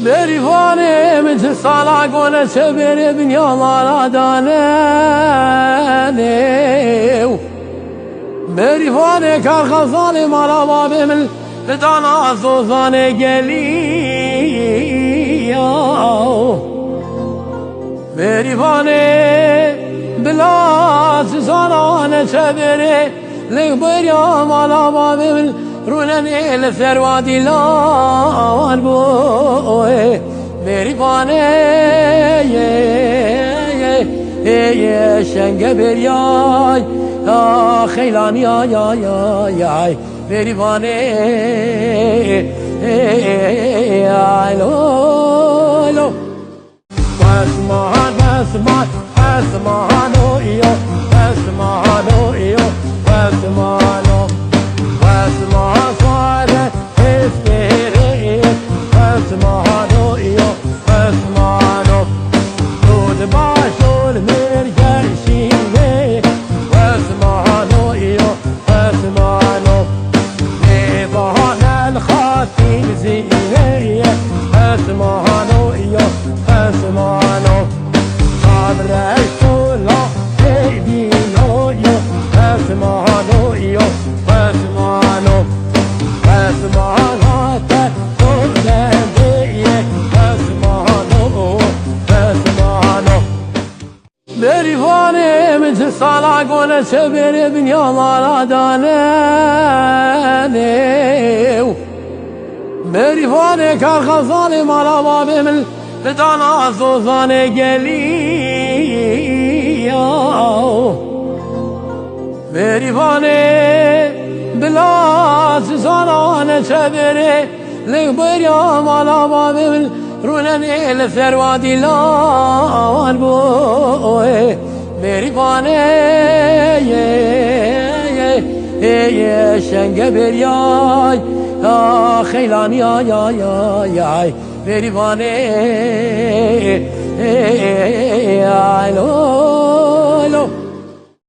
بریوانه مثل سالاگونه چه بره بنیامانا دانه بریوانه کارخزانه مالا بابه من بدانا زوزانه گلی بریوانه بلا زانانه چه بره لگبریا مالا بابه من رونني لثروادي لان بوه بریوانه شنگ بریای خیلان یا بریوانه لو بسمانو ایو بسمانو بسمان صارت اسپیره بسمانو ایو بسمانو دود باشول مرگشینه بسمانو ایو بسمانو نبان الخاتم زینه بسمانو ایو بسمانو صبرش طولا ایدینو ایو بسمانو ایو بسمانو بسمانات دولنده بسمانو بسمانو بریوانه مثل سالاگونه چه بره بنیامانا دانه بریوانه کارخزانه مالا بابه من بدانا زوزانه گلی بریوانه بلا زانانه چه بره لگبریا مالا بابه من رونني لثروادي لان بوه بریوانه شنگ بریای خیلان یا بریوانه